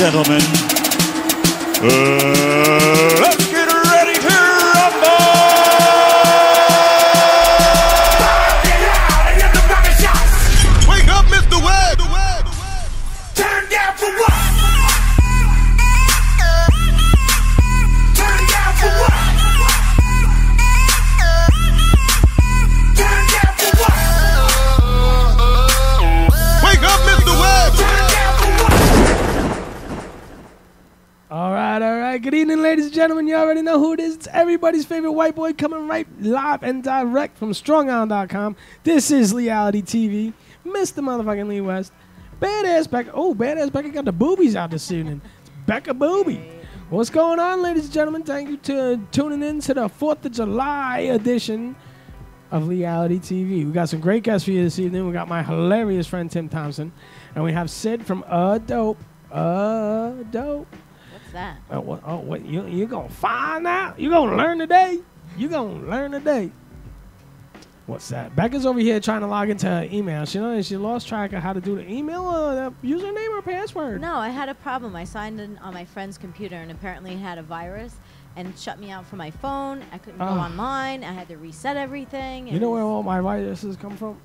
gentlemen, let's get ready to rumble! Wake up, Mr. Webb! Turn down for what? Turn down for what? Turn down for what? Wake up, Mr. Webb! Turn down for what? All right. Good evening, ladies and gentlemen. You already know who it is. It's everybody's favorite white boy coming right live and direct from StrongOut.com. This is Leigh-Ality TV. Mr. Motherfucking Lee West. Badass Becca. Oh, Badass Becca got the boobies out this evening. It's Becca Booby. What's going on, ladies and gentlemen? Thank you for tuning in to the 4th of July edition of Leigh-Ality TV. We got some great guests for you this evening. We got my hilarious friend Tim Thompson. And we have Sid from Dope. Dope. What's that? What? You gonna find out? You gonna learn today? You gonna learn today? What's that? Becca's over here trying to log into her email. She lost track of how to do the email or the username or password. No, I had a problem. I signed in on my friend's computer and apparently it had a virus and shut me out from my phone. I couldn't go online. I had to reset everything. You know where all my viruses come from?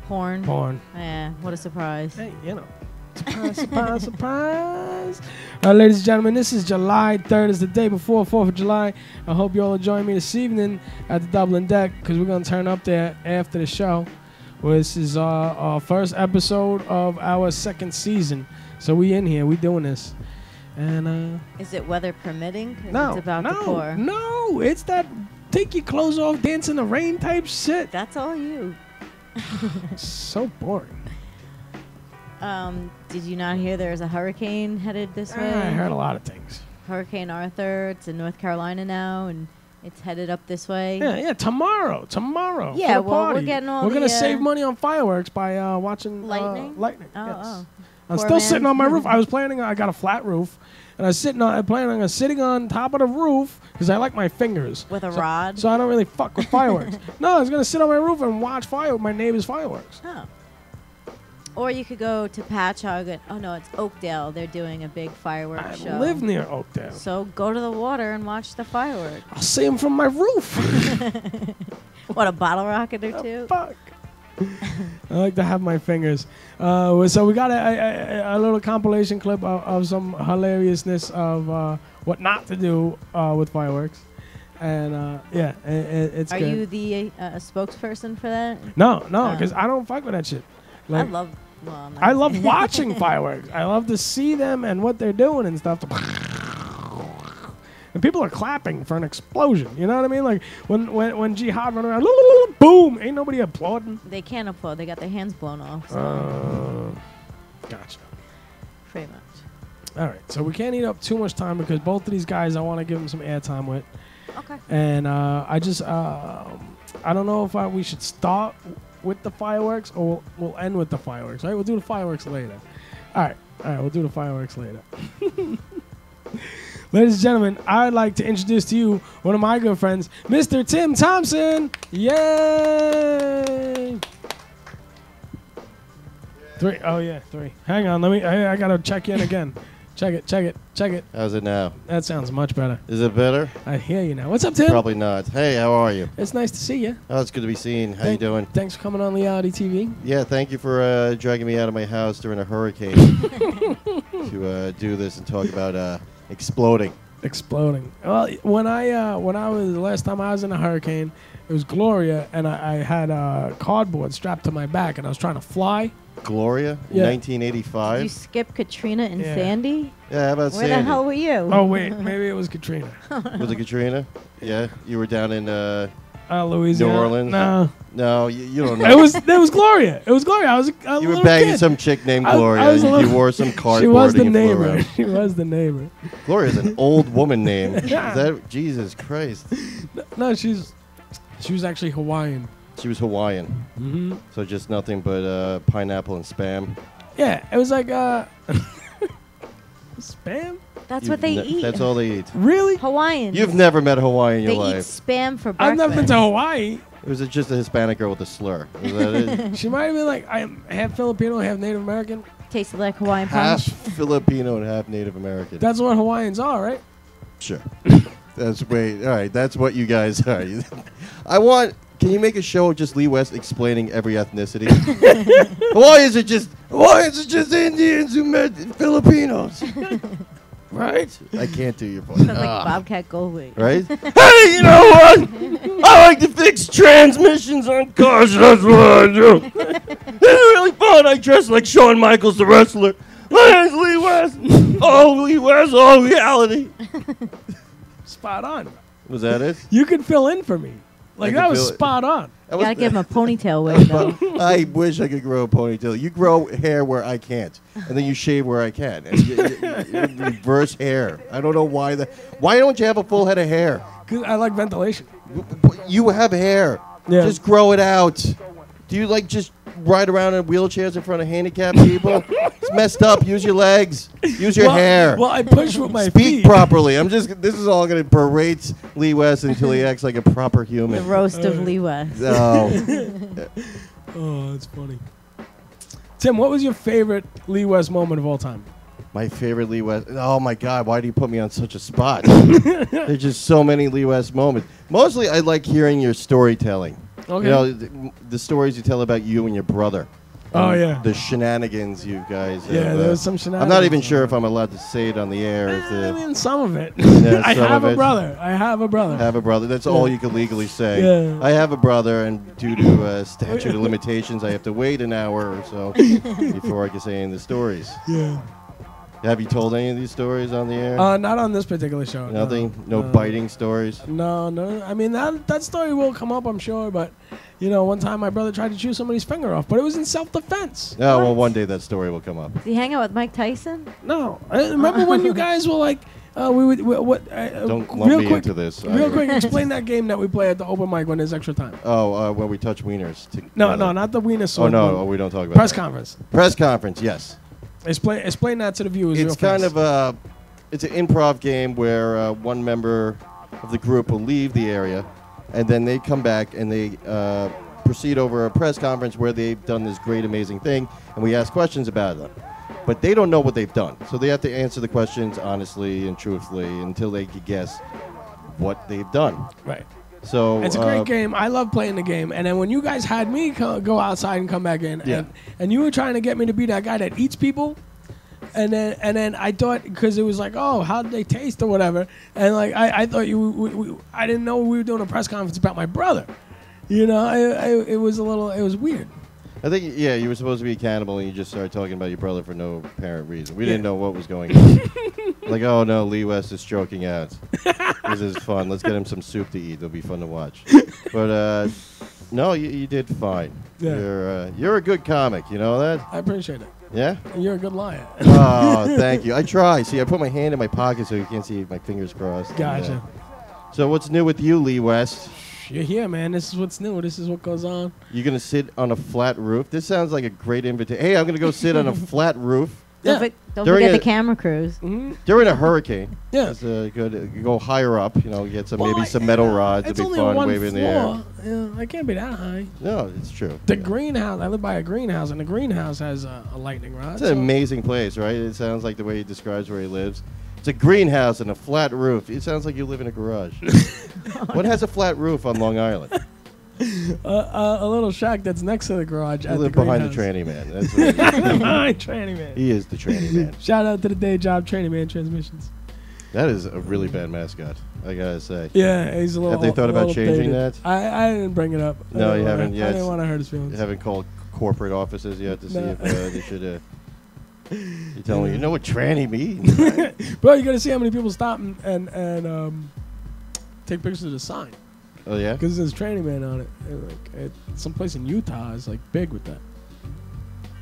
Porn. Porn. Yeah, what a surprise. Hey, you know. Surprise, surprise, surprise. Ladies and gentlemen, this is July 3rd. It's the day before 4th of July. I hope you all will join me this evening at the Dublin Deck because we're going to turn up there after the show. Well, this is our first episode of our second season. So we in here. We doing this. And is it weather permitting? No, It's about to pour. No. It's that take your clothes off, dance in the rain type shit. That's all you. So boring. Did you not hear there's a hurricane headed this way? I heard a lot of things. Hurricane Arthur. It's in North Carolina now, and it's headed up this way. Yeah. Tomorrow. Yeah, for the well, party. we're getting all We're gonna the, save money on fireworks by watching lightning. Lightning. Oh, Yes. oh. I'm Poor still man. sitting on my roof. I was planning. I got a flat roof, and I was sitting on top of the roof because I like my fingers With a rod. So I don't really fuck with fireworks. No, I was gonna sit on my roof and watch my neighbor's fireworks. Oh. Or you could go to Patchogue. Oh no, it's Oakdale. They're doing a big fireworks I show. live near Oakdale. So go to the water and watch the fireworks. I'll see them from my roof. What, a bottle rocket or two? Fuck. I like to have my fingers. So we got a little compilation clip of some hilariousness of what not to do with fireworks. And it's Are good. you the spokesperson for that? No, because I don't fuck with that shit. Like, I I love watching fireworks. I love to see them and what they're doing and stuff. And people are clapping for an explosion. You know what I mean? Like when Jihad run around, boom, ain't nobody applauding. They can't applaud. They got their hands blown off. So Gotcha. pretty much. All right, so we can't eat up too much time because both of these guys I want to give them some airtime with. Okay. And I don't know if we should start with the fireworks or we'll end with the fireworks. Right? We'll do the fireworks later. All right, we'll do the fireworks later. Ladies and gentlemen, I'd like to introduce to you one of my good friends, Mr. Tim Thompson. Yay! 3. Oh yeah, 3. Hang on, I gotta check in again. Check it. How's it now? That sounds much better. Is it better? I hear you now. What's up, Tim? Probably not. Hey, how are you? It's nice to see you. Oh, it's good to be seen. How you doing? Thanks for coming on Leigh-Ality TV. Yeah, thank you for dragging me out of my house during a hurricane to do this and talk about exploding. Exploding. Well, when I was the last time I was in a hurricane, it was Gloria, and I had a cardboard strapped to my back, and I was trying to fly. Gloria, Yeah. 1985. Did you skip Katrina and Yeah. Sandy? Yeah, how about Where Sandy? the hell were you? Oh wait, maybe it was Katrina. Was it Katrina? Yeah, you were down in Louisiana. New Orleans. No, you don't know. it was Gloria. It was Gloria. I was a You were little banging kid. some chick named I Gloria. was a You little- wore some cardboard. She was the and you flew neighbor. around. She was the neighbor. Gloria's an old woman name. Is Yeah. that Jesus Christ? No, she was actually Hawaiian. She was Hawaiian. Mm-hmm. So just nothing but pineapple and Spam. Yeah, it was like Spam. That's what they eat. That's all they eat. Really? Hawaiians. You've never met a Hawaiian in They your eat life. spam for breakfast. I've never been to Hawaii. It was just a Hispanic girl with a slur. Is that it? She might have been like, I'm half Filipino, half Native American. Tasted like Hawaiian half punch. Filipino and half Native American. That's what Hawaiians are, right? Sure. All right. That's what you guys are. Can you make a show of just Lee West explaining every ethnicity? Hawaiians are just Indians who met Filipinos. Right? I can't do your voice. Sounds like Bobcat Goldthwait. Right? Hey, you know what? I like to fix transmissions on cars. That's what I do. It's really fun. I dress like Shawn Michaels, the wrestler. My name's Lee West. Oh, Lee West, all reality. Spot on. Was that it? You can fill in for me. Like, I that can was fill it. spot on. You gotta give him a ponytail wig, though. I wish I could grow a ponytail. You grow hair where I can't, and then you shave where I can. And you reverse hair. I don't know why that. Why don't you have a full head of hair? 'Cause I like ventilation. You have hair. Yeah. Just grow it out. Do you like just ride around in wheelchairs in front of handicapped people? It's messed up. Use your legs. Use your hair. Well, I push with my Speak feet. properly. This is all going to berate Lee West until he acts like a proper The human. roast of Lee West. Oh. Oh, that's funny. Tim, what was your favorite Lee West moment of all time? My favorite Lee West. Oh my God! Why do you put me on such a spot? There's just so many Lee West moments. Mostly, I like hearing your storytelling. Okay. You know, the stories you tell about you and your brother. Oh, And yeah. The shenanigans you guys. Yeah, have, there was some shenanigans. I'm not even sure if I'm allowed to say it on the air. I mean, some of it. Yeah, I some have of a it. brother. I have a brother. Have a brother. That's all you can legally say. Yeah. I have a brother, and due to statute of limitations, I have to wait an hour or so before I can say any of the stories. Yeah. Have you told any of these stories on the air? Not on this particular show. Nothing? No biting stories? No. I mean, that story will come up, I'm sure, but, you know, one time my brother tried to chew somebody's finger off, but it was in self-defense. Oh, well, one day that story will come up. Did he hang out with Mike Tyson? No. I remember when you guys were like, Don't lump me into this. Real quick, explain that game that we play at the open mic when there's extra time. Oh, where we touch wieners. No, not the wiener Oh, sword. no, we don't talk about Press that. conference. Press conference, yes. Explain that to the viewers. It's real kind fast. of it's an improv game where one member of the group will leave the area, and then they come back and they proceed over a press conference where they've done this great, amazing thing, and we ask questions about them. But they don't know what they've done, so they have to answer the questions honestly and truthfully until they can guess what they've done. Right. So It's a great game. I love playing the game. And then when you guys had me go outside and come back in, Yeah. and you were trying to get me to be that guy that eats people, and then I thought, because it was like, oh, how did they taste or whatever, and like I thought I didn't know we were doing a press conference about my brother. You know, it was weird. I think, yeah, you were supposed to be a cannibal, and you just started talking about your brother for no apparent reason. We didn't know what was going on. Like, oh, no, Lee West is stroking out. This is fun. Let's get him some soup to eat. It'll be fun to watch. But, no, you did fine. Yeah. You're a good comic. You know that? I appreciate it. Yeah? And you're a good liar. Oh, thank you. I try. See, I put my hand in my pocket so you can't see my fingers crossed. Gotcha. So what's new with you, Lee West? You're here, man. This is what's new. This is what goes on. You going to sit on a flat roof? This sounds like a great invitation. Hey, I'm going to go sit on a flat roof. Yeah. Don't During forget a- the camera crews. Mm-hmm. During a hurricane. Yeah. It's good. You go higher up, you know, get some Well, maybe some metal rods. It's It'd be only fun, one waving in the floor. air. Yeah, I can't be that high. No, it's true. The Yeah. greenhouse. I live by a greenhouse, and the greenhouse has a lightning rod. It's an amazing place, right? It sounds like the way he describes where he lives. It's a greenhouse and a flat roof. It sounds like you live in a garage. What has a flat roof on Long Island? A little shack that's next to the garage. You at live the behind the greenhouse. tranny man. That's what he is. Behind Tranny Man. He is the tranny man. Shout out to the day job Tranny Man Transmissions. That is a really bad mascot, I gotta say. Yeah, he's a little. Have they thought about little changing dated. that? I didn't bring it up. No, I you didn't haven't wanna- yet. I didn't want to hurt his You feelings. haven't called corporate offices yet to see No. if they should. You tell me, you know what tranny means? Right? Bro, you gotta see how many people stop and take pictures of the sign Oh yeah. because there's Tranny Man on it. And like someplace in Utah is like big with that.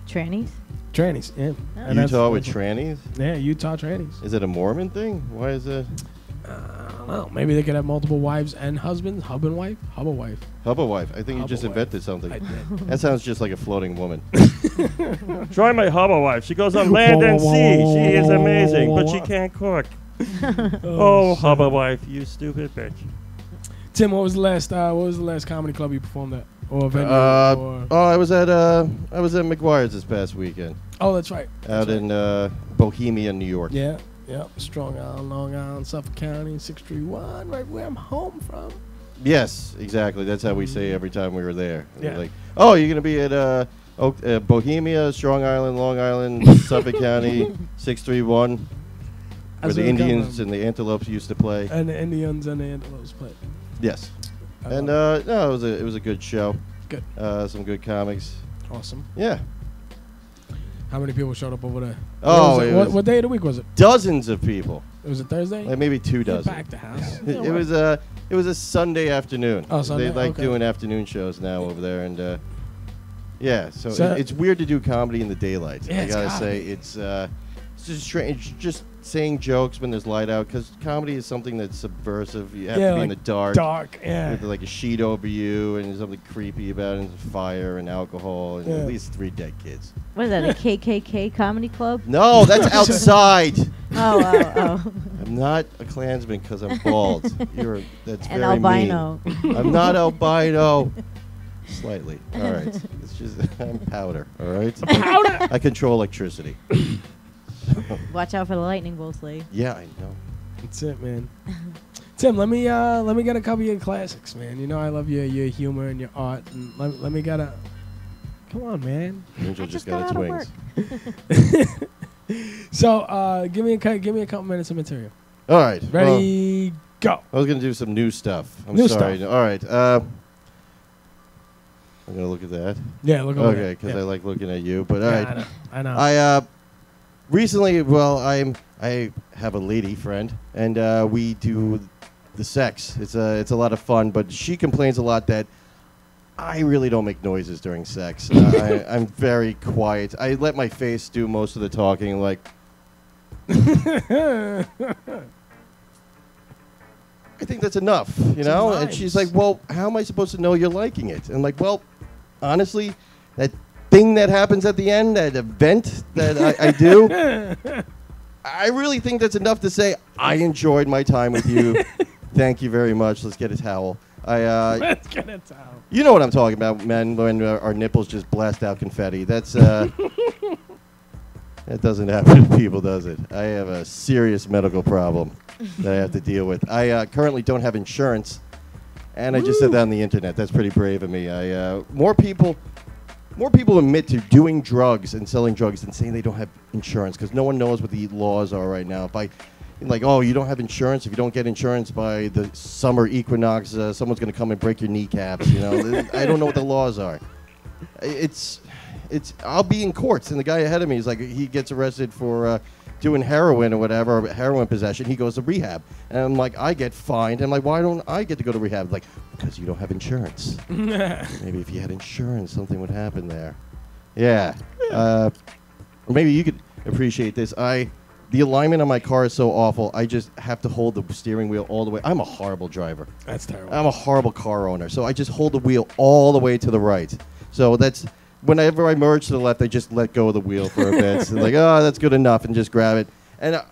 Trannies? Trannies, yeah. And that's- Utah with trannies? Yeah, Utah trannies. Is it a Mormon thing? Why is it? I don't know. Maybe they could have multiple wives and husbands. Hub and wife. Hub a wife. Hubba wife. I think you Hubba just wife. invented something. I did. That sounds just like a floating woman. Try my hubba wife. She goes on land and sea. She is amazing, but she can't cook. Oh, hubba wife, you stupid bitch. Tim, what was the last comedy club you performed at, or venue? I was at McGuire's this past weekend. Oh, that's right. out in Bohemia, New York. Yeah. Yep. Strong Island, Long Island, Suffolk County, 631, right where I'm home from. Yes, exactly. That's how we say every time we were there. Yeah. We're like, oh, you're gonna be at Bohemia, Strong Island, Long Island, Suffolk County, 631, where That's the where I'm Indians from. and the Antelopes used to play. And the Indians and the Antelopes play. Yes. I And love no, it was a good show. Good. Some good comics. Awesome. Yeah. How many people showed up over there? Oh, What was it? it What, was- what day of the week was it? Dozens of people. It was a Thursday? Like maybe 2 Yeah, dozen. back the house. It was a Sunday afternoon. Oh, Sunday? They like Okay. doing afternoon shows now over there, and yeah. So, So- it's weird to do comedy in the daylight. Yeah, I it's gotta gotta say, be. it's just strange. Just saying jokes when there's light out, because comedy is something that's subversive. You have to be in the dark. Dark, yeah. With like a sheet over you, and there's something creepy about it, and fire and alcohol, and Yeah. at least 3 dead kids. What is that, a KKK comedy club? No, that's outside. Oh. I'm not a Klansman because I'm bald. That's An very albino. mean. I'm not albino. Slightly. All right. It's just I'm powder. All right. Powder. I control electricity. Watch out for the lightning bolts, Lee. Yeah, I know. That's it, man. Tim, let me get a couple of your classics, man. You know I love your humor and your art, and let me get a. Come on, man. Angel I just just got got its out of wings. So give me a couple minutes of material. All right. Ready, go. Well, I was gonna do some new stuff. I'm New sorry. stuff. All right. I'm gonna look at that. Yeah, look over Okay, there. because Yeah. I like looking at you. But all Yeah, right. I know. I recently, well, I have a lady friend, and we do the sex. It's a lot of fun, but she complains a lot that I really don't make noises during sex. I'm very quiet. I let my face do most of the talking, like. I think that's enough, you know? And she's like, well, how am I supposed to know you're liking it? And I'm like, well, honestly, that thing that happens at the end, that event that I do, I really think that's enough to say, I enjoyed my time with you. Thank you very much. Let's get a towel. Let's get a towel. You know what I'm talking about, men, when our nipples just blast out confetti. That's, that doesn't happen to people, does it? I have a serious medical problem that I have to deal with. I currently don't have insurance, and I just said that on the internet. That's pretty brave of me. More people admit to doing drugs and selling drugs than saying they don't have insurance, because no one knows what the laws are right now. Like, oh, you don't have insurance. If you don't get insurance by the summer equinox, someone's going to come and break your kneecaps. You know, I don't know what the laws are. I'll be in courts, and the guy ahead of me is like, he gets arrested for doing heroin or whatever, or heroin possession. He goes to rehab, and I'm like, I get fined. I'm like, why don't I get to go to rehab? Like, because you don't have insurance. Maybe if you had insurance, something would happen there. Yeah. Maybe you could appreciate this. The alignment on my car is so awful, I just have to hold the steering wheel all the way. I'm a horrible driver. That's terrible. I'm a horrible car owner, so I just hold the wheel all the way to the right. So that's, whenever I merge to the left, I just let go of the wheel for a bit. So like, oh, that's good enough, and just grab it. And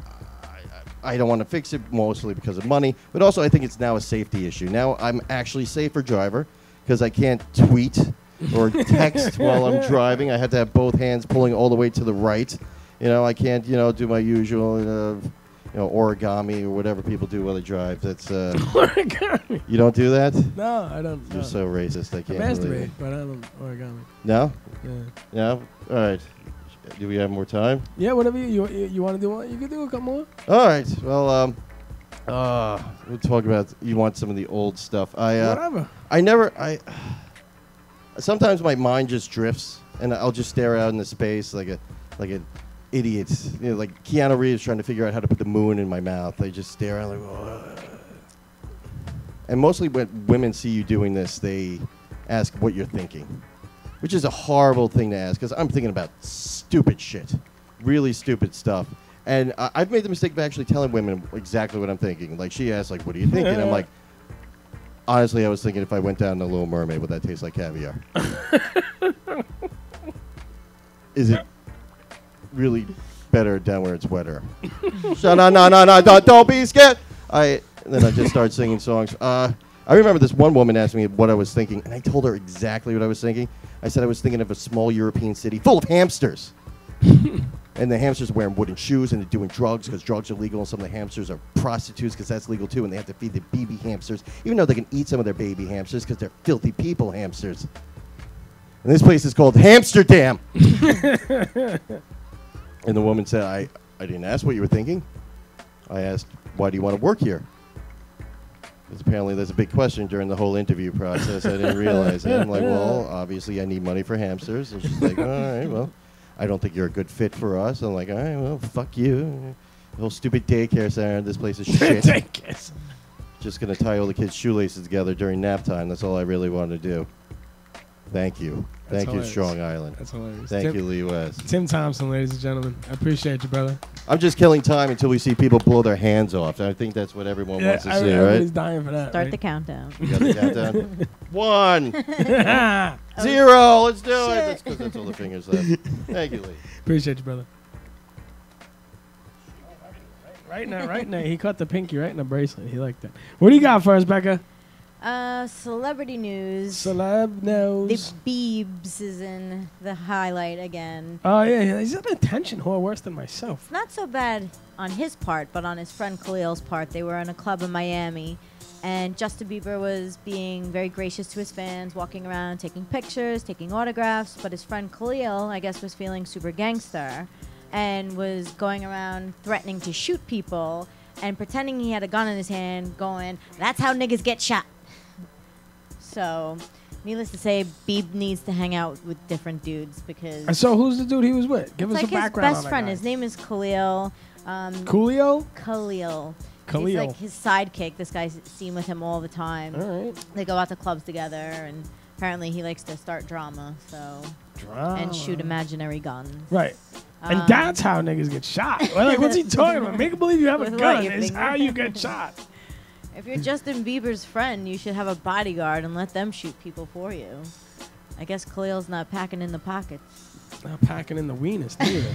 I don't want to fix it, mostly because of money, but also I think it's now a safety issue. Now I'm actually safer driver, because I can't tweet or text while I'm driving. I have to have both hands pulling all the way to the right. You know, I can't, do my usual, origami or whatever people do while they drive. That's Origami. You don't do that? No, I don't. You're so racist. I I can't. masturbate, believe it. but I don't origami. No? Yeah. No? All right. Do we have more time? Yeah, whatever you want to do. You can do a couple more. All right. Well, we'll talk about. You want some of the old stuff? Whatever. Sometimes my mind just drifts, and I'll just stare out into space like an idiot. Like Keanu Reeves trying to figure out how to put the moon in my mouth. I just stare out like. Whoa. And mostly when women see you doing this, they ask what you're thinking, which is a horrible thing to ask, because I'm thinking about stupid shit, really stupid stuff. And I've made the mistake of actually telling women exactly what I'm thinking. Like, she asks, like, what are you thinking? I'm like, honestly, I was thinking if I went down to Little Mermaid, would that taste like caviar? Is it really better down where it's wetter? So, no, don't be scared. And then I just start singing songs. I remember this one woman asked me what I was thinking, and I told her exactly what I was thinking. I said I was thinking of a small European city full of hamsters. And the hamsters are wearing wooden shoes, and they're doing drugs because drugs are legal, and some of the hamsters are prostitutes because that's legal too, and they have to feed the baby hamsters, even though they can eat some of their baby hamsters because they're filthy people hamsters. And this place is called Hamsterdam. And the woman said, I didn't ask what you were thinking. I asked, why do you want to work here? Because apparently there's a big question during the whole interview process. I didn't realize it. I'm like, well, obviously I need money for hamsters. And she's like, all right, well, I don't think you're a good fit for us. I'm like, all right, well, fuck you. The whole stupid daycare center, this place is shit. Just going to tie all the kids' shoelaces together during nap time. That's all I really wanted to do. Thank you. That's Thank hilarious. you, Strong Island. That's hilarious. Thank you, Lee West. Tim Thompson, ladies and gentlemen. I appreciate you, brother. I'm just killing time until we see people blow their hands off. I think that's what everyone wants to see, everybody's right? dying for that. Start right? the countdown. You got the countdown? 1, 0. Let's do it. That's because that's all the fingers left. Thank you, Lee. Appreciate you, brother. Right now. He caught the pinky right in the bracelet. He liked that. What do you got for us, Becca? Celebrity news. Celeb news. The Biebs is in the highlight again. Oh, yeah. He's an attention whore worse than myself. Not so bad on his part, but on his friend Khalil's part. They were in a club in Miami, and Justin Bieber was being very gracious to his fans, walking around, taking pictures, taking autographs, but his friend Khalil, I guess, was feeling super gangster and was going around threatening to shoot people and pretending he had a gun in his hand, going, "That's how niggas get shot." So, needless to say, Bieb needs to hang out with different dudes because... So who's the dude he was with? Give us like a background his on best that friend. guy. His name is Khalil. Coolio? Khalil. Khalil. He's like his sidekick. This guy's seen with him all the time. All right. They go out to clubs together, and apparently he likes to start drama, and shoot imaginary guns. Right. And that's how niggas get shot. Well, like, what's he talking about? Make believe you have a With gun what, your is finger? how you get shot. If you're Justin Bieber's friend, you should have a bodyguard and let them shoot people for you. I guess Khalil's not packing in the pockets. Not packing in the weenus, neither.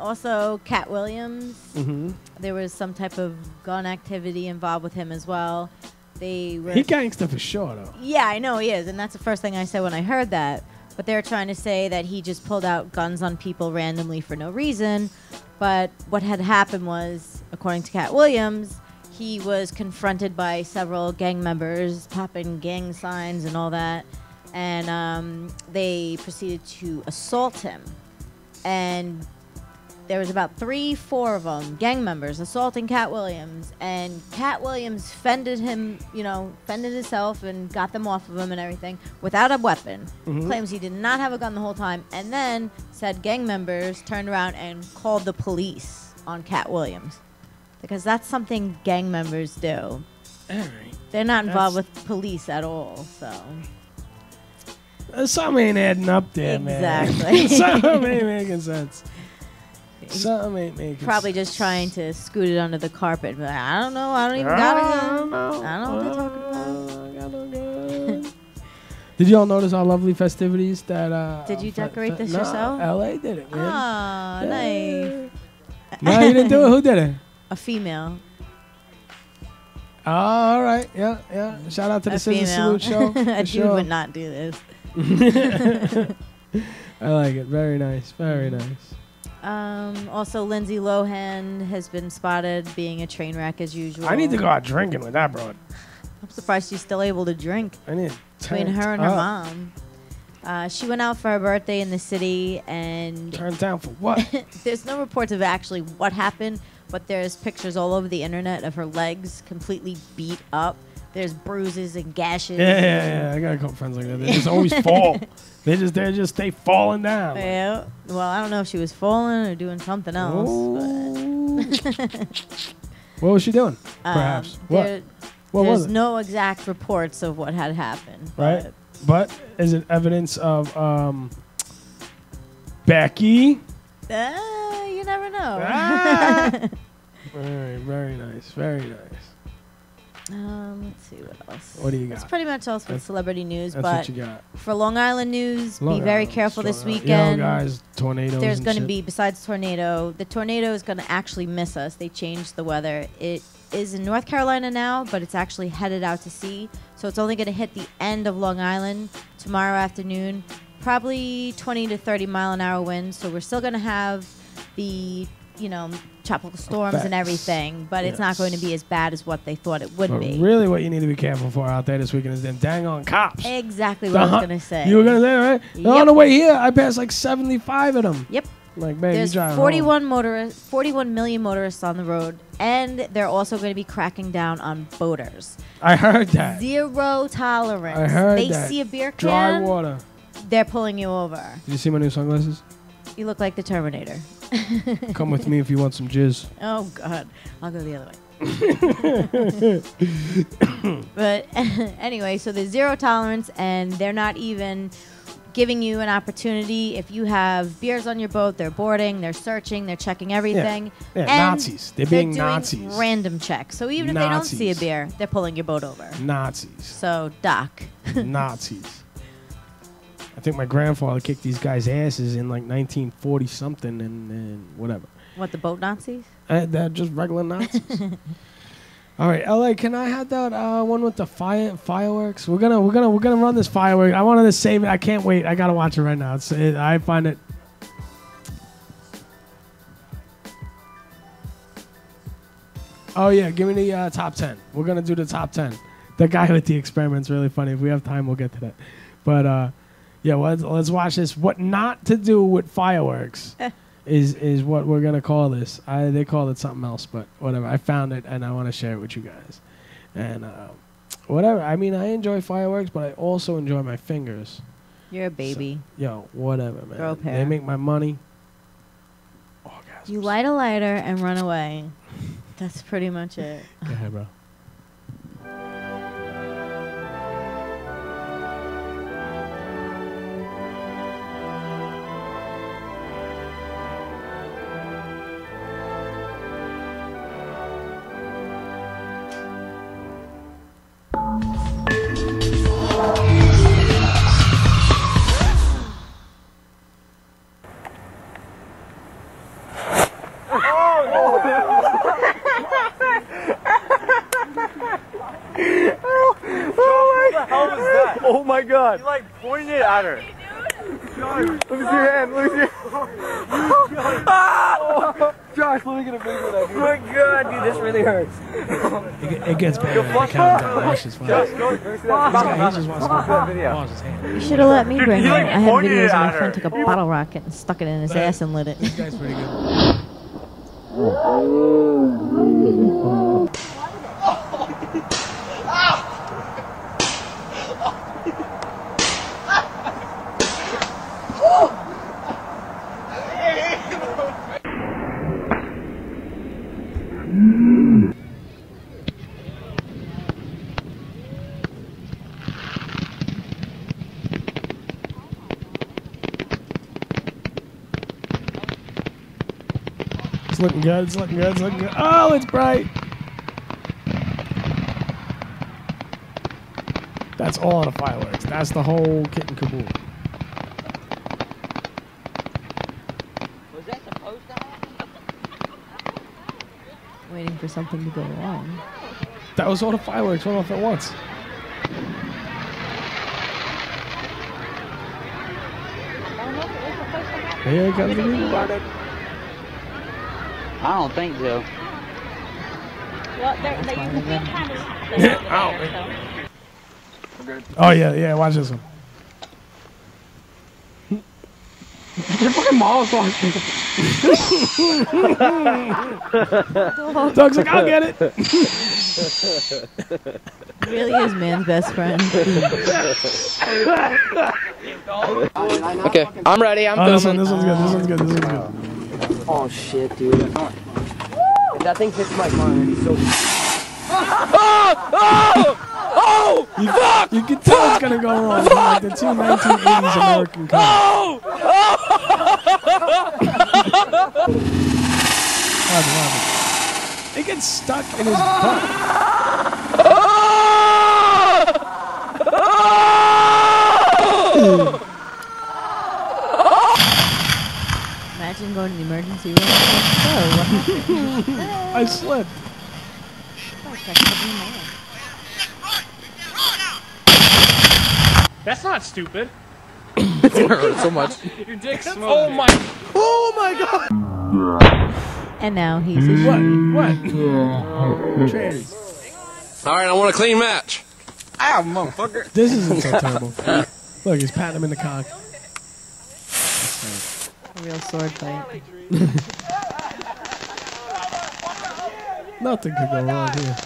Also, Cat Williams. Mm-hmm. There was some type of gun activity involved with him as well. They were. He gangsta for sure, though. Yeah, I know he is, and that's the first thing I said when I heard that. But they're trying to say that he just pulled out guns on people randomly for no reason. But what had happened was, according to Cat Williams, he was confronted by several gang members, popping gang signs and all that. And they proceeded to assault him. And there was about 3-4 of them, gang members, assaulting Cat Williams. And Cat Williams fended himself and got them off of him and everything without a weapon. Mm-hmm. Claims he did not have a gun the whole time. And then said gang members turned around and called the police on Cat Williams. Because that's something gang members do. All right. They're not involved with police at all, so... Something ain't adding up there, man. Exactly. Something ain't making sense. Something ain't making Probably sense. just trying to scoot it under the carpet. But I don't know. I don't even got a gun. I don't know what they're talking about. about. Did you all notice our lovely festivities that... Did you decorate this no, yourself? L.A. did it, man. Ah, Yeah. nice. No, you didn't do it? Who did it? A female. Oh, all right. Yeah. Shout out to the A Scissor female. Salute show. A for dude sure. would not do this. I like it. Very nice. Very nice. Also, Lindsay Lohan has been spotted being a train wreck as usual. I need to go out drinking with that broad. I'm surprised she's still able to drink. I need to Between turn her and her up. mom. She went out for her birthday in the city, and Turn down for what? there's no reports of actually what happened, but there's pictures all over the internet of her legs completely beat up. There's bruises and gashes. Yeah. I got a couple friends like that. They just always fall. They just stay falling down. Yeah. Well, I don't know if she was falling or doing something else. What was she doing? But, Perhaps. What? There, What was there's it? no exact reports of what had happened. Right. But is it evidence of Becky? You never know. Ah! Very nice. Very nice. Let's see what else. What do you That's got? pretty much all for That's- celebrity news. That's But what you got. for Long Island news, Long be very Island, careful this Strong Island. weekend. Yo, guys, tornadoes. There's and going to shit. be, besides tornado, the tornado is going to actually miss us. They changed the weather. It is in North Carolina now, but it's actually headed out to sea. So it's only going to hit the end of Long Island tomorrow afternoon, probably 20 to 30 mile an hour winds. So we're still going to have the, tropical storms and everything, but it's not going to be as bad as what they thought it would be. Really, what you need to be careful for out there this weekend is them dang on cops. Exactly what I was going to say. You were going to say, right? Yep. On the way here, I passed like 75 of them. Yep. Like, baby, there's 41 million motorists on the road, and they're also going to be cracking down on boaters. I heard that. Zero tolerance. I heard they that. see a beer can, dry water. They're pulling you over. Did you see my new sunglasses? You look like the Terminator. Come with me if you want some jizz. Oh, God. I'll go the other way. But anyway, so there's zero tolerance, and they're not even giving you an opportunity. If you have beers on your boat, they're boarding, they're searching, they're checking everything. Yeah, and Nazis. They're being doing Nazis. Random checks. So even if they don't see a beer, they're pulling your boat over. Nazis. So, Doc. Nazis. I think my grandfather kicked these guys' asses in like 1940 something and whatever. What, the boat Nazis? They're just regular Nazis. All right, LA, can I have that one with the fireworks? We're gonna run this firework. I wanted to save it. I can't wait. I gotta watch it right now. I find it. Oh yeah, give me the top 10. We're gonna do the top 10. The guy with the experiment's really funny. If we have time, we'll get to that. But yeah, let's watch this. What not to do with fireworks is what we're gonna call this. They call it something else, but whatever. I found it and I want to share it with you guys. And whatever. I mean, I enjoy fireworks, but I also enjoy my fingers. You're a baby. So, whatever, man. Throw a pair. They make my money. Orgasms. You light a lighter and run away. That's pretty much it. Go ahead, bro. Oh my god! You like pointed it at her. Josh, let me see your hand. Let me see. Josh, let me get a video of that. Oh my god, dude, this really hurts. It gets better. Calm down. That's just fine. He just wants to wash his hand. You should have let me bring it. like I had pointed videos it of my at friend her. took a bottle rocket and stuck it in his ass and lit it. This guy's pretty good. It's looking good. It's looking good. It's looking good. Oh, it's bright. That's all the fireworks. That's the whole kit and caboodle. Was that supposed to happen? Waiting for something to go wrong. That was all the fireworks went off at once. Here comes the people about it. I don't think so. Well, they can't kind of. Oh yeah, watch this one. Your fucking mom's watching. Doug's like, I'll get it. Really is man's best friend. Okay, I'm ready. I'm This filming. one's good. This one's good. This one's good. Oh shit, dude. If that thing hits my car, it'd be so. You can tell it's gonna go wrong. It's like the two 1980s American cars. It gets stuck in his butt. Imagine going to the emergency room. I slipped. That's not stupid. It's gonna hurt so much. Your dick's smooth. Oh my god. And now he's a What? Trans. All right, I want a clean match. Ow, motherfucker. This isn't so terrible. Look, he's patting him in the cock. A real sword fight. Nothing could go wrong here.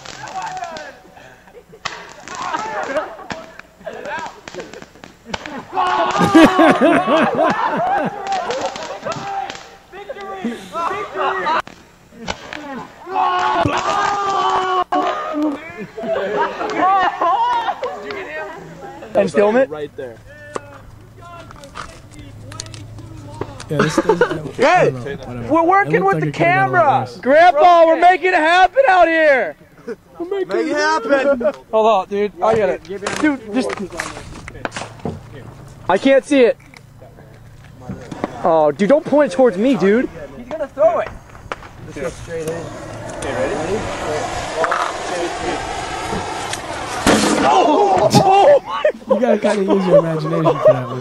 I'm film it right there. Yeah, this Hey, we're working with the camera. Grandpa, we're making it happen out here. Make it happen. Hold on, dude. I got it. Dude, just. I can't see it. Oh, dude, don't point it towards me, dude. He's gonna throw it. Just go straight in. Okay, ready? Oh my! You gotta kind of use your imagination for that one.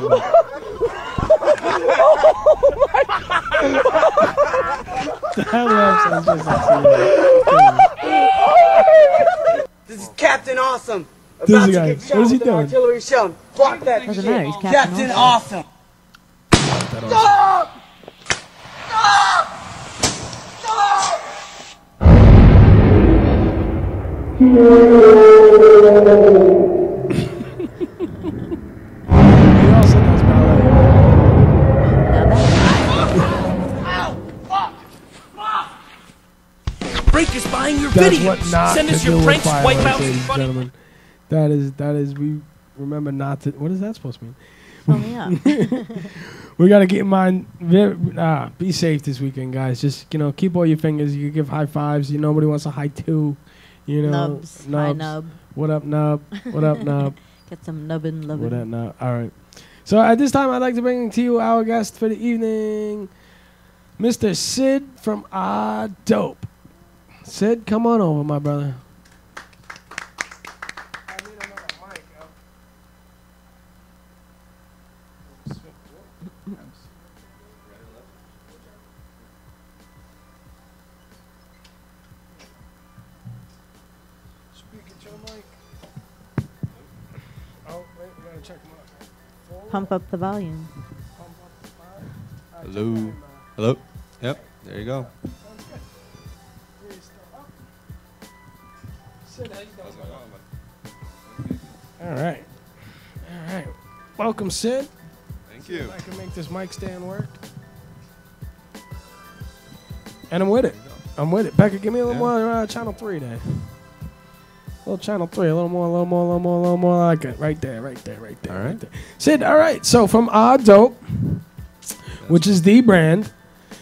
The hell else is just This is Captain Awesome. This is the guy. What is he doing? Artillery shell. Block that Doesn't shit. matter, he's Captain Awesome. Stop! He also does ballet. Break is buying your That's videos. what not Send to us do your with pranks, fireworks, wipeouts, ladies and and funny. gentlemen. That is. We remember not to. What is that supposed to mean? Fill me up. We gotta keep in mind. Be safe this weekend, guys. Just keep all your fingers. You can give high fives. Nobody wants a high two. Nubs. Hi, nub. What up, nub? What up, nub? Get some nubbin, lovin'. What up, nub? All right. So at this time, I'd like to bring to you our guest for the evening, Mr. Sid from Dope. Sid, come on over, my brother. Pump up the volume. Hello. Hello. Yep. There you go. All right. Welcome, Sid. Thank you. I can make this mic stand work. And I'm with it. Becca, give me a little more channel 3 there. A little channel 3, a little more like it. Right there. All right. Right there. Sid, all right. So from Dope, which is the brand,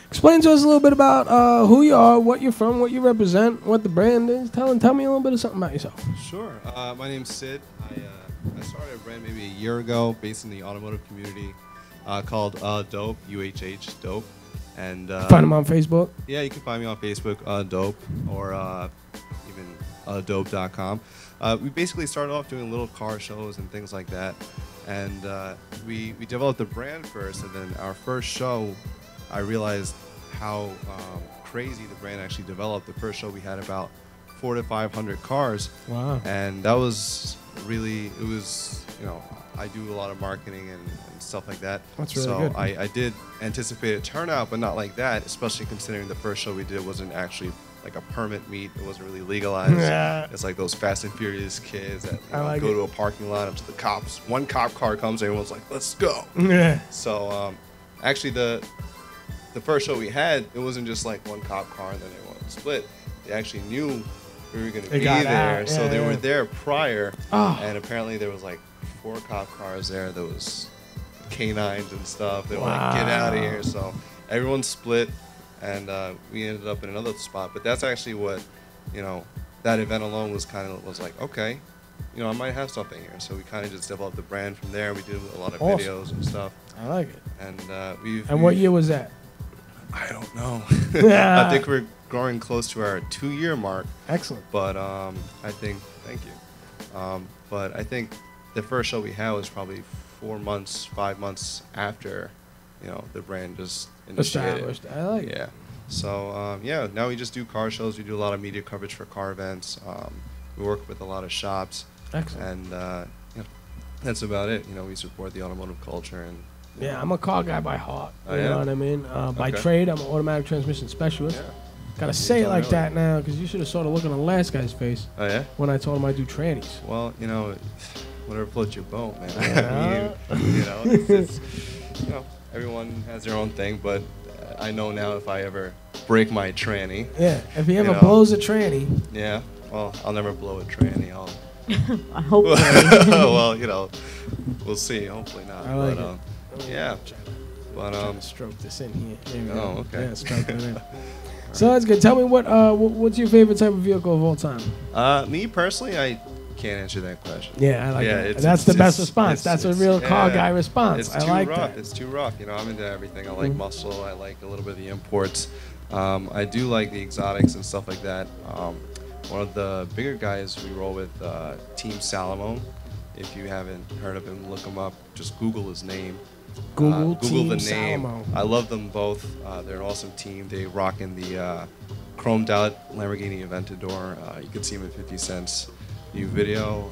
explain to us a little bit about who you are, what you're from, what you represent, what the brand is. Tell me a little bit of something about yourself. Sure. My name's Sid. I started a brand maybe a year ago based in the automotive community called Dope, UHH, Dope. And Find them on Facebook? Yeah, you can find me on Facebook, Dope, or even dope.com. We basically started off doing little car shows and things like that. And we developed the brand first, and then our first show, I realized how crazy the brand actually developed. The first show we had about 400 to 500 cars. Wow. And that was really, I do a lot of marketing and stuff like that. That's really so good. I did anticipate a turnout, but not like that, especially considering the first show we did wasn't actually like a permit meet. It wasn't really legalized. Yeah. It's like those Fast and Furious kids that like go it. to a parking lot up to the cops. One cop car comes, everyone's like, let's go. Yeah. So actually the first show we had, it wasn't just like one cop car and then everyone split. They actually knew we were going to be there, so they were there prior, and apparently there was like 4 cop cars there. There was canines and stuff. They were like, get out of here. So everyone split, and we ended up in another spot. But that's actually what, that event alone was like, okay, I might have something here. So we kind of just developed the brand from there. We did a lot of videos and stuff. I like it. And And what year was that? I don't know. I think we're growing close to our 2-year mark. Excellent. But I think, thank you. But I think the first show we had was probably 4 months, 5 months after, you know, the brand just initiated. Established. I like it. Yeah. So yeah, now we just do car shows. We do a lot of media coverage for car events. We work with a lot of shops. Excellent. And yeah, that's about it. You know, we support the automotive culture and. Yeah, I'm a car guy by heart. Oh, you yeah? know what I mean? By Okay. trade, I'm an automatic transmission specialist. Yeah. Gotta say it like that now, because you should have saw the look on the last guy's face. Oh yeah. When I told him I do trannies. Well, you know, whatever floats your boat, man. Yeah. you know, it's, you know, everyone has their own thing, but I know now if I ever break my tranny. Yeah, if he ever know, blows a tranny. Yeah, well, I'll never blow a tranny. I hope. Well, you know, we'll see. Hopefully not. I like but, yeah. But stroke this in here. There we oh, go. okay. Yeah, stroke it in. So that's good. Tell me what's your favorite type of vehicle of all time? Me personally, I can't answer that question. Yeah, I like that. That's the best response. That's a real car guy response. It's I too like rough. that. It's too rough. You know, I'm into everything. I like muscle. I like a little bit of the imports. I do like the exotics and stuff like that. One of the bigger guys we roll with, Team Salomon. If you haven't heard of him, look him up. Just Google his name. Google the name. Salomon. I love them both. They're an awesome team. They rock in the chromed out Lamborghini Aventador. You can see him in 50 Cent's new video.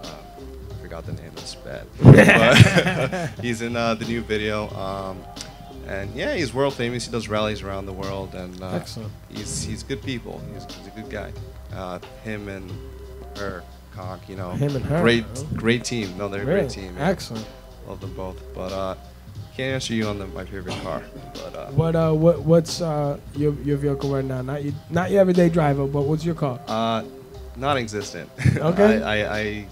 I forgot the name. That's bad. But he's in the new video. And yeah, he's world famous. He does rallies around the world, and Excellent. He's good people. He's a good guy. Him and her, Cock, you know, Him and her. great team. No, they're a Really? great team. Yeah. Excellent. Love them both. But can't answer you on my favorite car. But What's your vehicle right now? Not your everyday driver, but what's your car? non-existent. Okay. I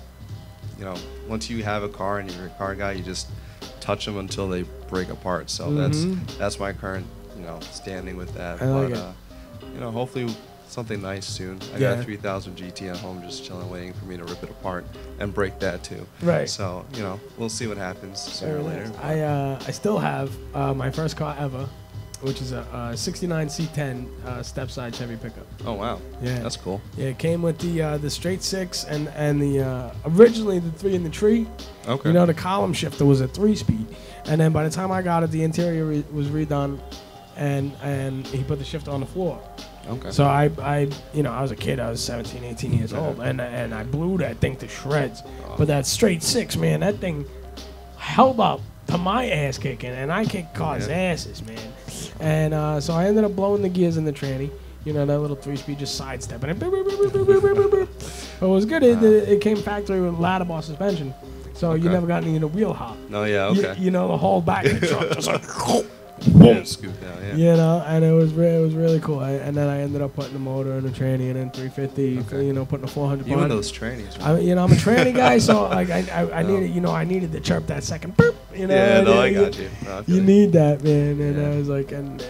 you know, once you have a car and you're a car guy, you just touch them until they break apart. So that's my current, you know, standing with that. I like it. You know, hopefully something nice soon. I got a 3000 GT at home just chilling, waiting for me to rip it apart and break that too. Right. So, you know, we'll see what happens sooner or later. I still have my first car ever, which is a 69 C10 step-side Chevy pickup. Oh wow. Yeah. That's cool. Yeah, it came with the straight six and the originally the 3 in the tree. Okay. You know, the column shifter was a 3-speed, and then by the time I got it, the interior was redone, and he put the shifter on the floor. Okay. So I you know, I was a kid. I was 17, 18 years old, and I blew that thing to shreds. But that straight six, man, that thing held up to my ass kicking, and I kicked cars' asses, man. And so I ended up blowing the gears in the tranny. You know, that little 3-speed just sidestepping. But it was good. It came factory with ladder bar suspension, so you never got any of the wheel hop. No, yeah, okay. You know, the whole back of the truck just like Boom. Scoop down, yeah. You know, and it was really cool. And then I ended up putting the motor in the tranny and then 350. You know, putting a 400. You and those trannies. You know, I'm a tranny guy, so like I needed, you know, I needed to chirp that second burp. You know, yeah, no, I got you. No, I feel you need that, man. And I was like, and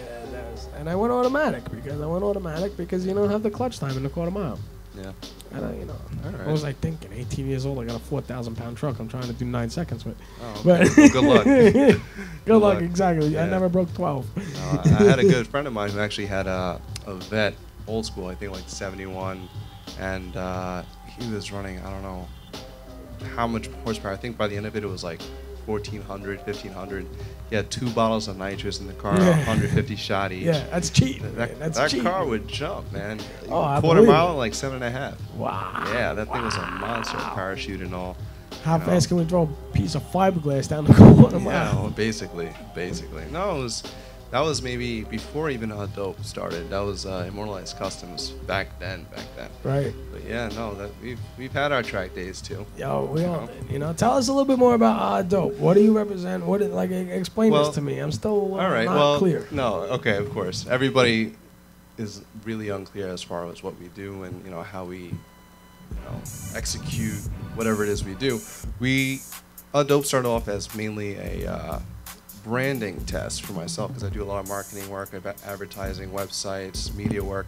I went automatic because you don't have the clutch time in the quarter mile. Yeah. And you know, Right. what was I thinking? 18 years old, I got a 4,000-pound truck. I'm trying to do 9 seconds with. Oh, But well, good luck. Good luck, exactly. Yeah. I never broke 12. I had a good friend of mine who actually had a vet, old school, I think like 71, and he was running, I don't know how much horsepower. I think by the end of it, it was like 1,400, 1,500. He had 2 bottles of nitrous in the car, 150 shot each. Yeah, that's cheap. That cheap. car would jump, man. Oh, I quarter believe mile it. in like 7.5. Wow. Yeah, that thing was a monster, parachute and all. How fast can we throw a piece of fiberglass down the quarter mile? Yeah, well, basically. No, that was maybe before even Dope started. That was Immortalized Customs back then. Right. But yeah, no, we've had our track days too. Yo, we all did. You know, tell us a little bit more about Dope. What do you represent? Explain this to me. I'm still not clear. No, okay, of course. Everybody is really unclear as far as what we do and how we execute whatever it is we do. Dope started off as mainly a branding test for myself because I do a lot of marketing work, advertising, websites, media work,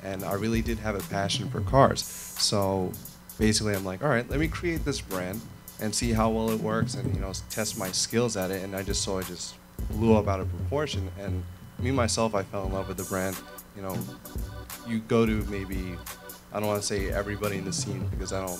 and I really did have a passion for cars. So basically I'm like, all right, let me create this brand and see how well it works and test my skills at it. And I just saw it just blew up out of proportion. And me myself, I fell in love with the brand. You go to maybe, I don't want to say everybody in the scene because I don't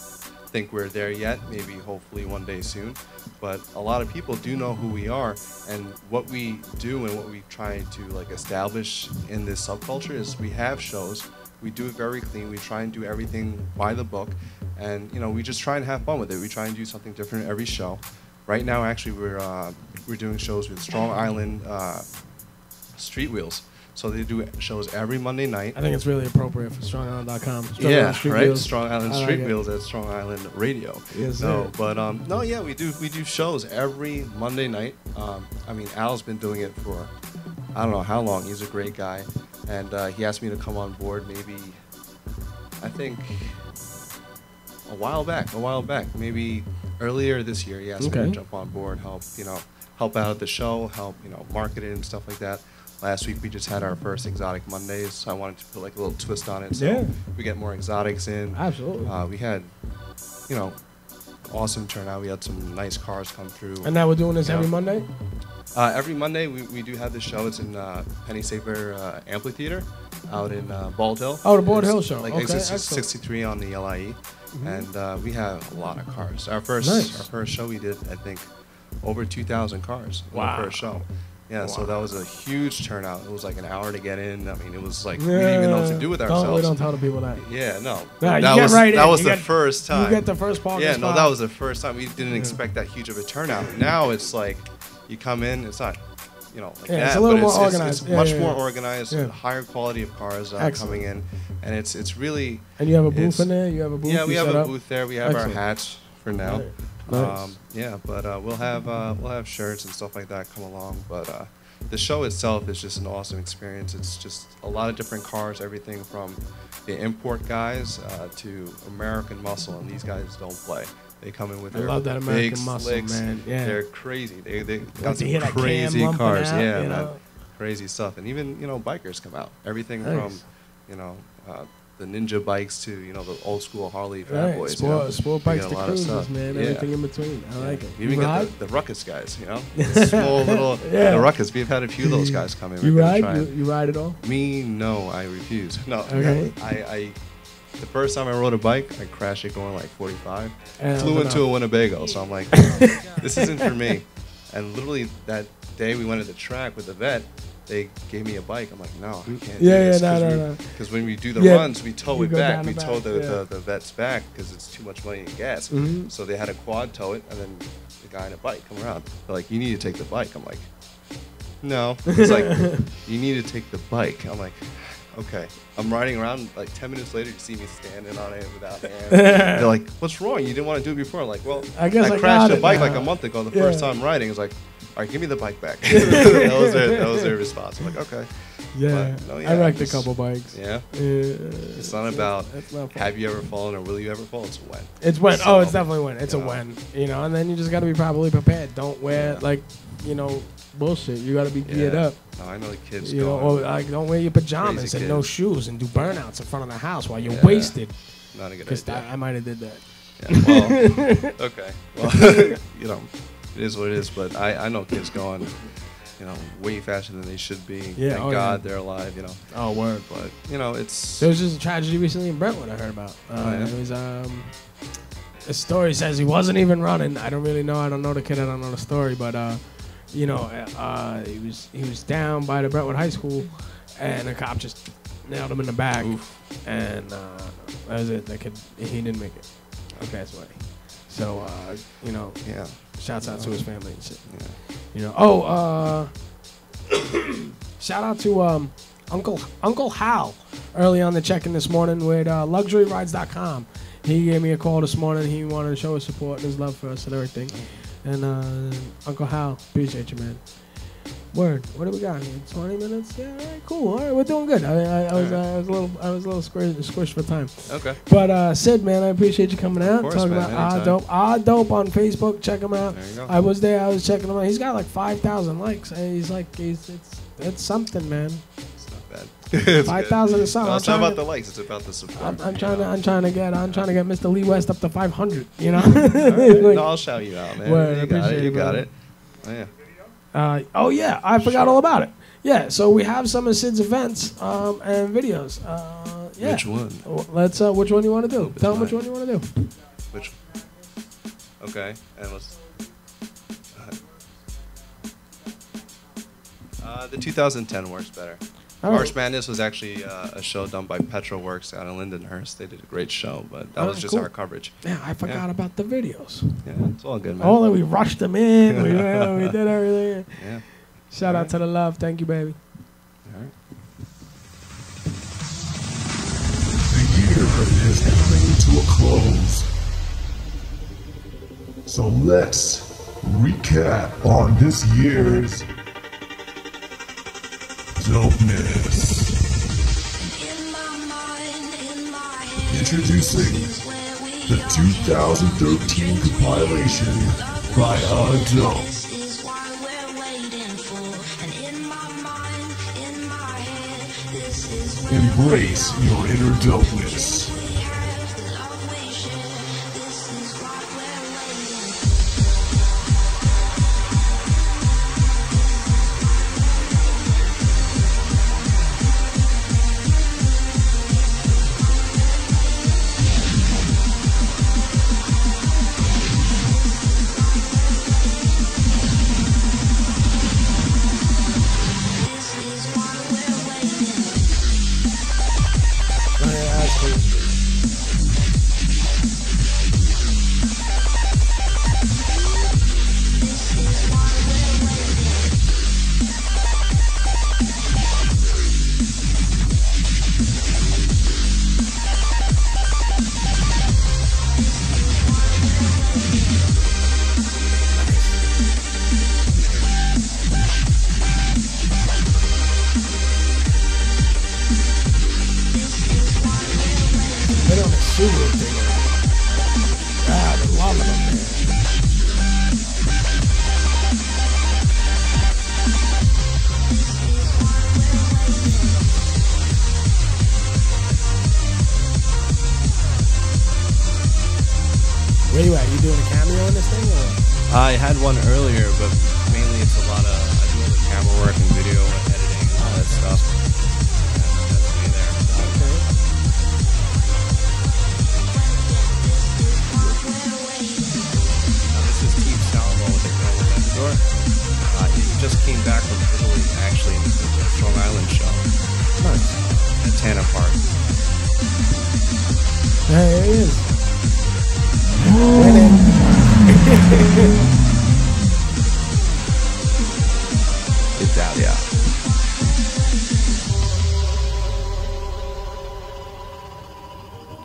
think we're there yet. Maybe hopefully one day soon. But a lot of people do know who we are, and what we do and what we try to like establish in this subculture is we have shows. We do it very clean. We try and do everything by the book, and you know, we just try and have fun with it. We try and do something different every show. Right now, actually, we're doing shows with Strong Island Street Wheels. So they do shows every Monday night. I think it's really appropriate for StrongIsland.com. Yeah, right. Wheels. Strong Island Street Wheels at Strong Island Radio. Yes, no, sir. but no, yeah, we do shows every Monday night. I mean, Al's been doing it for I don't know how long. He's a great guy, and he asked me to come on board maybe I think a while back, maybe earlier this year. He asked me to jump on board, help out at the show, help market it and stuff like that. Last week we just had our first Exotic Mondays, so I wanted to put like a little twist on it, so we get more exotics in. Absolutely. We had, awesome turnout. We had some nice cars come through. And now we're doing this every Monday? Every Monday we do have this show. It's in Penny Saver Amphitheater out in Bald Hill. Oh, the Bald Hill show. Like okay, exit 63 on the LIE. And we have a lot of cars. Our first show we did, I think, over 2,000 cars in the first show. Yeah, so that was a huge turnout. It was like an hour to get in. I mean, it was like we didn't even know what to do with ourselves. We don't tell the people that. Yeah, no. Nah, that was the first time. You get the first parking spot. No, that was the first time. We didn't expect that huge of a turnout. Now it's like you come in, it's not, like that. It's a little more organized. It's much more organized, higher quality of cars coming in, and it's really. And you have a booth in there. You have a booth. Yeah, we have a booth there. We have our hats for now. Nice. But we'll have shirts and stuff like that come along. But the show itself is just an awesome experience. It's just a lot of different cars, everything from the import guys to American muscle, and these guys don't play. They come in with their big slicks. Man. Yeah. They're crazy. They got some crazy cars. Man. Crazy stuff. And even bikers come out. Everything from the Ninja bikes to the old school Harley Fat Boys. Sport bikes to cruisers, man. Everything in between. I like it. You even get the Ruckus guys. The small little the Ruckus. We've had a few of those guys come in. You ride? You ride at all? Me, no. I refuse. No. Okay. I the first time I rode a bike, I crashed it going like 45. Flew into a Winnebago, so I'm like, this isn't for me. And literally that day we went to the track with the vet. They gave me a bike. I'm like, no, I can't do this. No. Because when we do the runs, we tow it back. We tow the vet's back because it's too much money in gas. So they had a quad tow it, and then the guy in a bike come around. They're like, you need to take the bike. I'm like, no. It's like, you need to take the bike. I'm like, okay. I'm riding around, like 10 minutes later, you see me standing on it without hands. They're like, what's wrong? You didn't want to do it before. I'm like, well, I crashed a bike like a month ago the first time riding. It's like, all right, give me the bike back. that was their response. I'm like, okay. Yeah, I wrecked a couple bikes. Yeah? It's not about have you ever fallen or will you ever fall. It's when. It's when. So, it's definitely when. It's a when. And then you just got to be properly prepared. Don't wear, bullshit. You got to be geared up. No, I know the kids don't wear your pajamas and no shoes and do burnouts in front of the house while you're wasted. Not a good idea. I might have did that. Yeah, well, okay. Well, it is what it is, but I know kids going, way faster than they should be. Yeah, Thank God they're alive, Oh, word. But, it's... There was just a tragedy recently in Brentwood I heard about. It was, the story says he wasn't even running. I don't really know. I don't know the kid. I don't know the story, but, he was down by the Brentwood High School, and a cop just nailed him in the back. Oof. And that was it. That kid, he didn't make it. Okay, that's why. So, shouts out to his family and shit. Yeah. Shout out to Uncle Hal early on the check-in this morning with luxuryrides.com. He gave me a call this morning. He wanted to show his support and his love for us and everything. And Uncle Hal, appreciate you, man. Word. What do we got here? 20 minutes? Yeah, all right, cool. All right, we're doing good. I was a little squished for time. Okay. But Sid, man, I appreciate you coming out. Of course, talking man, about Odd Dope on Facebook. Check him out. There you go. I was there. I was checking him out. He's got like 5,000 likes. And it's something, man. It's not bad. 5,000 is something. No, it's not about the likes. It's about the support. I'm trying to get Mr. Lee West up to 500. Right. No, I'll shout you out, man. Word, You got it. Oh, yeah. I forgot all about it. Yeah, so we have some of Sid's events and videos. Yeah. Which one? Let's. Which one you want to do? Tell them which one you want to do. Which? Okay, and let's. The 2010 works better. All March right. Madness was actually a show done by Petroworks out in Lindenhurst. They did a great show, but that Oh, was just cool. our coverage. Yeah, I forgot about the videos. Yeah, it's all good, man. Oh, that we rushed them in. we did everything. Yeah. Shout out to the love. Thank you, baby. All right. The year is coming to a close. So let's recap on this year's dopeness. Introducing the 2013 compilation by Dope. Embrace your inner dopeness. They on the sewer thing. God, I love them, man. Where you at? You doing a cameo on this thing? Or? I had one earlier, but mainly it's a lot of I do all the camera work and video and editing and all that stuff. And that's me there. Okay. This is Steve Salvo with the Girl Next Door. He just came back from Italy, actually, and this is a Strong Island show Nice. at Tanner Park. There he is. Italia.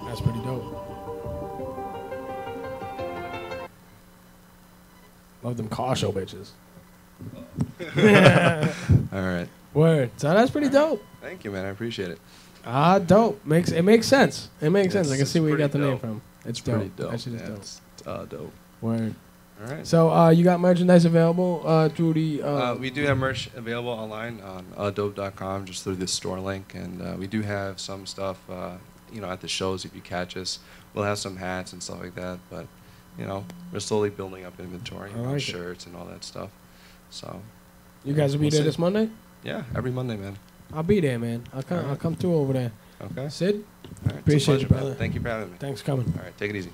That's pretty dope. Love them car show bitches. All right. Word. So that's pretty dope. Thank you, man. I appreciate it. Dope. It makes sense. It makes sense. I can It's see where you got the pretty name dope. from. It's pretty dope. dope. That shit is Yeah, dope. it's dope. Word. All right. So you got merchandise available through the. We do have merch available online on dope.com, just through this store link, and we do have some stuff, at the shows if you catch us. We'll have some hats and stuff like that, but we're slowly building up inventory, I like it. shirts and all that stuff. So. You guys will be we'll there see. this Monday? Yeah, every Monday, man. I'll be there, man. I'll come. All right. I'll come through over there. Okay. Sid. All right, it's a Appreciate you, pleasure, man. brother. Thank you for having me. Thanks for coming. All right, take it easy.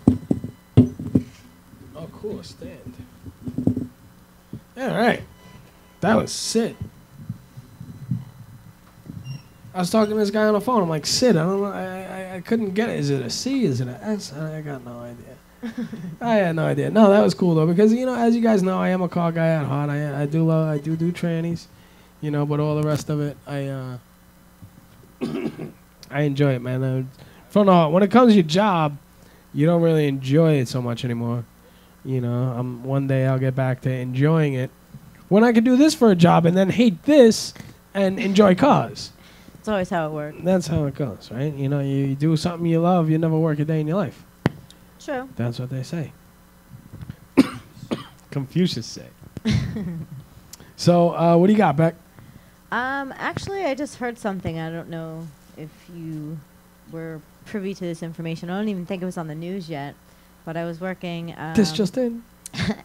Oh, cool. Stand. All right. That was Sid. I was talking to this guy on the phone. I'm like, Sid, I don't know. I couldn't get it. Is it a C? Is it a S? I got no idea. I had no idea. No, that was cool though because as you guys know, I am a car guy at heart. I do trannies, but all the rest of it, I enjoy it, man. When it comes to your job, you don't really enjoy it so much anymore. One day I'll get back to enjoying it when I could do this for a job and then hate this and enjoy cars. It's always how it works. That's how it goes, right? You do something you love, you never work a day in your life. True. That's what they say. Confucius say. So, what do you got, Beck? Actually, I just heard something. I don't know if you were privy to this information. I don't even think it was on the news yet. But I was working This just in.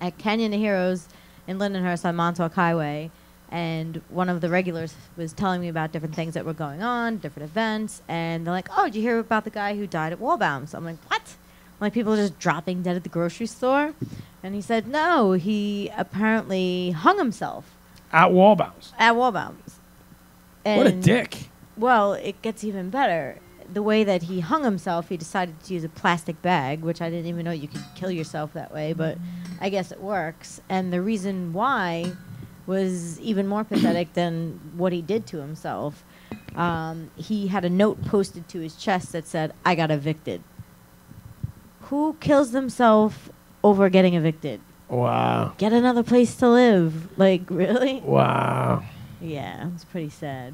at Canyon of Heroes in Lindenhurst on Montauk Highway. And one of the regulars was telling me about different things that were going on, different events. And they're like, oh, did you hear about the guy who died at Wallbounds? I'm like, what? Like people just dropping dead at the grocery store. And he said no, he apparently hung himself. At Wallbounds. At Wallbounds. What a dick. Well, it gets even better. The way that he hung himself, he decided to use a plastic bag, which I didn't even know you could kill yourself that way, but I guess it works. And the reason why was even more pathetic than what he did to himself. He had a note posted to his chest that said, "I got evicted." Who kills themselves over getting evicted? Wow. Get another place to live. Like, really? Wow. Yeah, it's pretty sad.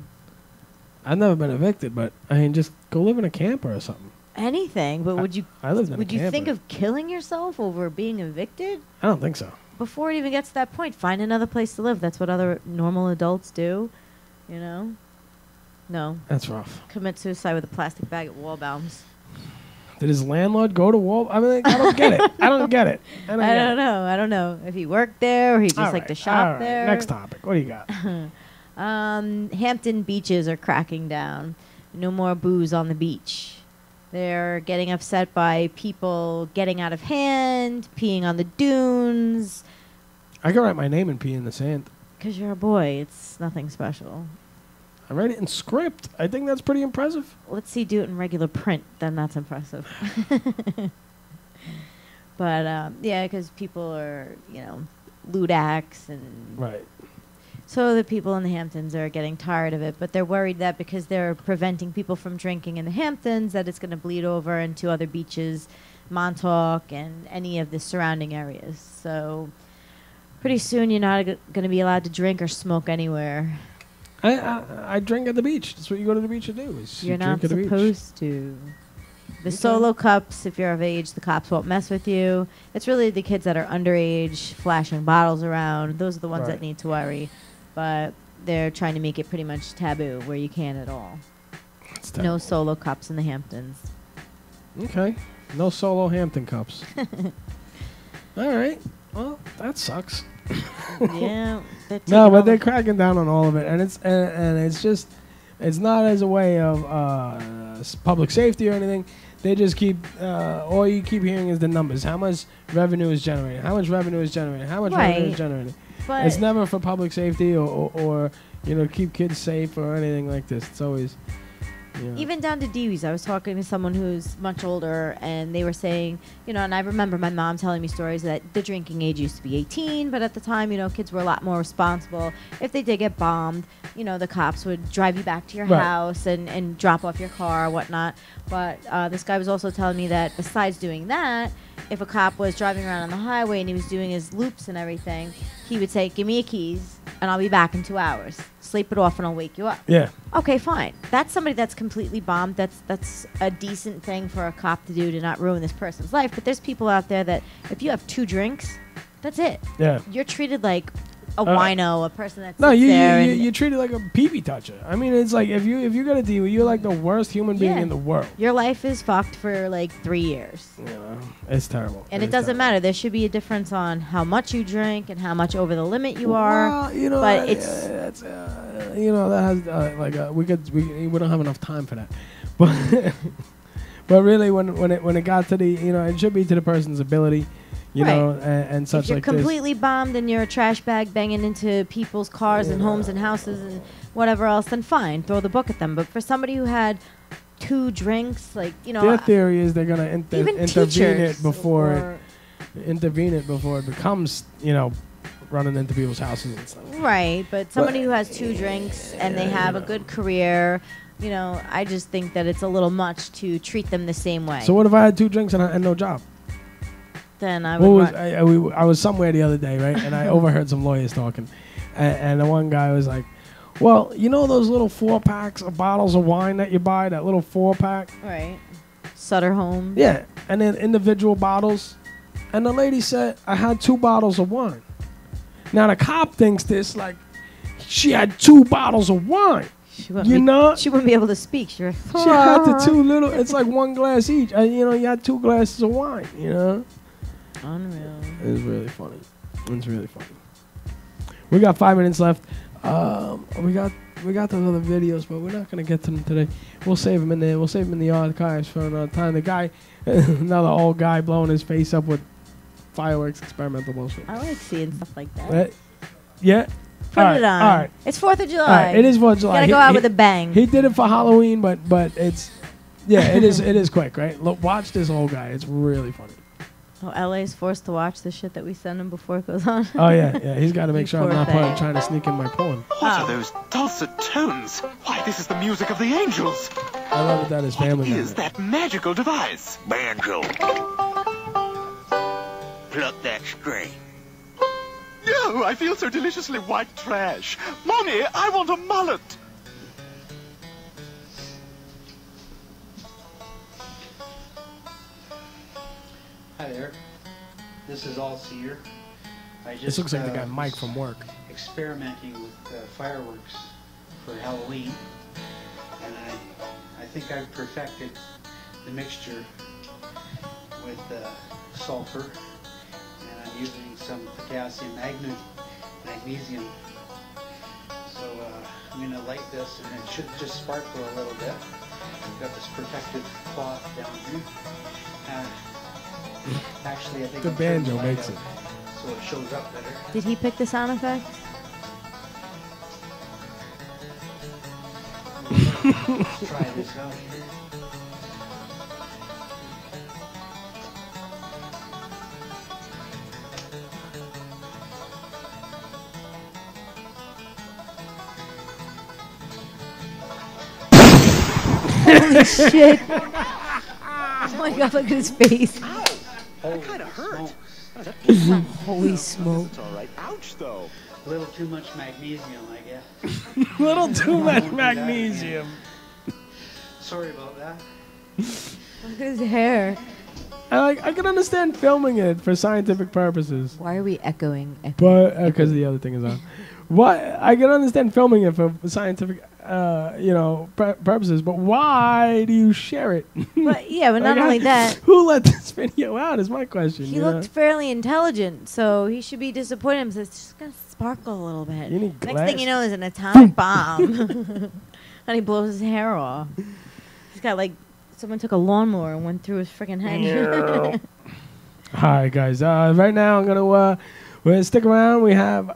I've never been evicted, but I mean, just go live in a camper or something. Anything, but would you? I lived in a Would you camper. think of killing yourself over being evicted? I don't think so. Before it even gets to that point, find another place to live. That's what other normal adults do, you know? No. That's rough. Commit suicide with a plastic bag at Wallbounds. Did his landlord go to Wall? I mean, I don't get it. I don't get it. I don't know if he worked there or he just liked to shop there. Next topic. What do you got? Hampton beaches are cracking down. No more booze on the beach. They're getting upset by people getting out of hand, peeing on the dunes. I can write my name and pee in the sand. Because you're a boy. It's nothing special. I write it in script. I think that's pretty impressive. Let's see, do it in regular print. Then that's impressive. But, yeah, because people are, lewd acts and... Right. So the people in the Hamptons are getting tired of it, but they're worried that because they're preventing people from drinking in the Hamptons, that it's going to bleed over into other beaches, Montauk, and any of the surrounding areas. So pretty soon you're not going to be allowed to drink or smoke anywhere. I drink at the beach. That's what you go to the beach to do. You're not supposed to. The solo cups, if you're of age, the cops won't mess with you. It's really the kids that are underage, flashing bottles around. Those are the ones that need to worry. But they're trying to make it pretty much taboo where you can't at all. No solo cups in the Hamptons. Okay. No solo Hampton cups. All right. Well, that sucks. Yeah. No, but they're cracking down on all of it, and it's just, it's not as a way of public safety or anything. They just keep, all you keep hearing is the numbers. How much revenue is generated? How much revenue is generated? How much revenue is generated? But it's never for public safety or keep kids safe or anything like this. It's always, even down to Dewey's. I was talking to someone who's much older, and they were saying, and I remember my mom telling me stories that the drinking age used to be 18, but at the time, kids were a lot more responsible. If they did get bombed, the cops would drive you back to your house and drop off your car or whatnot. But this guy was also telling me that besides doing that, if a cop was driving around on the highway and he was doing his loops and everything, he would say, "Give me your keys, and I'll be back in 2 hours. Sleep it off, and I'll wake you up." Yeah. Okay, fine. That's somebody that's completely bombed. That's a decent thing for a cop to do to not ruin this person's life. But there's people out there that if you have 2 drinks, that's it. Yeah. You're treated like a wino, a person that's you're treated like a pee-pee toucher. I mean, it's like if you got a deal, you're like the worst human being in the world. Your life is fucked for like 3 years. It's terrible. And it doesn't matter. There should be a difference on how much you drink and how much over the limit you are. Well, but it's that has we don't have enough time for that. But but really, when it got to the it should be to the person's ability. And such like this. If you're completely bombed and you're a trash bag banging into people's cars and homes and houses and whatever else, then fine, throw the book at them. But for somebody who had 2 drinks, their theory is they're gonna intervene it before it becomes running into people's houses and stuff. Right, but somebody who has 2 drinks and they have a good career. I just think that it's a little much to treat them the same way. So what if I had 2 drinks and no job? Then I would. I was somewhere the other day, right, and I overheard some lawyers talking, and the one guy was like, "Well, those little 4-packs of bottles of wine that you buy, that little 4-pack, right? Sutter Home. Yeah, and then individual bottles." And the lady said, "I had 2 bottles of wine." Now the cop thinks this like she had 2 bottles of wine. She wouldn't be able to speak. She had the 2 little. It's like 1 glass each. You had 2 glasses of wine. Unreal. It was really funny. It's really funny. We got 5 minutes left. We got we got those other videos, but we're not gonna get to them today. We'll save them in there. We'll save them in the archives for another time. The guy, another old guy blowing his face up with fireworks, experimental bullshit. I like seeing stuff like that. Yeah. Put it on. All right. It's 4th of July. All right. It is 4th of July. Gotta go out with a bang. He did it for Halloween, but it's it is quick, right? Look, watch this old guy. It's really funny. Oh, LA's forced to watch the shit that we send him before it goes on. Oh yeah. He's got to make sure I'm not Poor thing. trying to sneak in my porn. What are those dulcet tones? Why, this is the music of the angels. I love that his family. What is that magical device? Banjo. Pluck that string. No, I feel so deliciously white trash. Mommy, I want a mullet. Hi there. This is All Seer. This looks like the guy Mike from work. Experimenting with fireworks for Halloween, and I think I've perfected the mixture with sulfur, and I'm using some potassium magnesium. So I'm going to light this, and it should just sparkle a little bit. I've got this protective cloth down here. Actually, I think The banjo makes it. so it shows up better. Did he pick the sound effect? Let's try this out here. Holy shit. Oh my god, look at his face. That kind of hurt. Holy smoke. It's all right. Ouch, though. A little too much magnesium, I guess. Little too much magnesium. Sorry about that. Look at his hair. I can understand filming it for scientific purposes. Why are we echoing? But because the other thing is on. Why I can understand filming it for scientific, purposes. But why do you share it? But not only that. Who let this video out? Is my question. He looked fairly intelligent, so he should be disappointed. So it's just gonna sparkle a little bit. You need Next glass. thing you know, there's an atomic bomb, and he blows his hair off. He's got like someone took a lawnmower and went through his freaking head. All right, guys. Right now, I'm gonna we're gonna stick around. We have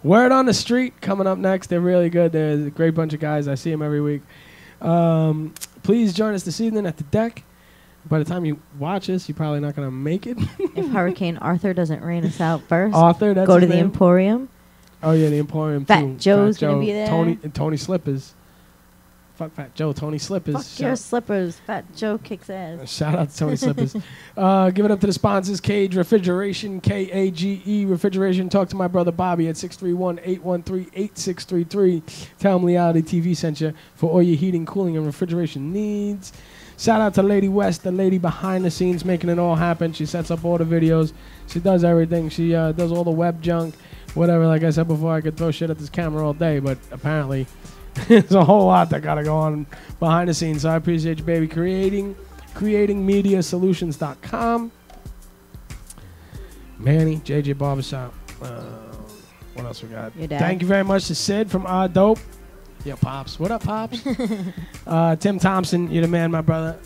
Word on the Street coming up next. They're really good. They're a great bunch of guys. I see them every week. Please join us this evening at the deck. By the time you watch us, you're probably not gonna make it. If Hurricane Arthur doesn't rain us out first, That's go to his the name? Emporium. Oh yeah, the Emporium Fat too. Joe's gonna be there. Tony Slippers. Fuck Fat Joe. Tony Slippers. Fuck your slippers. Fat Joe kicks ass. Shout out to Tony Slippers. Give it up to the sponsors. Cage Refrigeration, Kage Refrigeration. Talk to my brother Bobby at 631-813-8633. Tell him Leigh-Ality TV sent you for all your heating, cooling, and refrigeration needs. Shout out to Lady West, the lady behind the scenes making it all happen. She sets up all the videos. She does everything. She does all the web junk, whatever. Like I said before, I could throw shit at this camera all day, but apparently there's a whole lot that got to go on behind the scenes. So I appreciate you, baby. Creatingmediasolutions.com. Manny, JJ Barbershop. What else we got? Your dad. Thank you very much to Sid from Dope. Yo, Pops. What up, Pops? Tim Thompson, you're the man, my brother.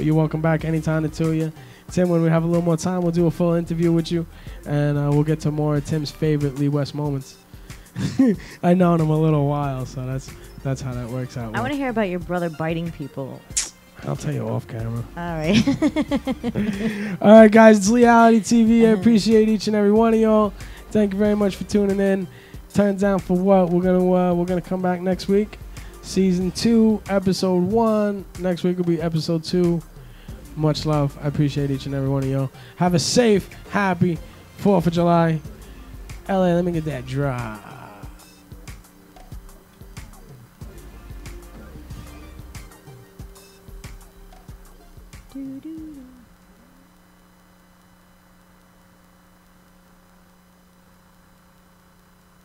You're welcome back anytime, the two of you. Tim, when we have a little more time, we'll do a full interview with you, and we'll get to more of Tim's favorite Lee West moments. I've known him a little while, so that's how that works out. I want to hear about your brother biting people. I'll tell you off camera. All right. All right, guys, it's Leigh-Ality TV. I appreciate each and every one of y'all. Thank you very much for tuning in. Turns down for what? We're gonna come back next week. Season 2, episode 1. Next week will be episode 2. Much love. I appreciate each and every one of y'all. Have a safe, happy 4th of July. LA, let me get that dry. Do, do.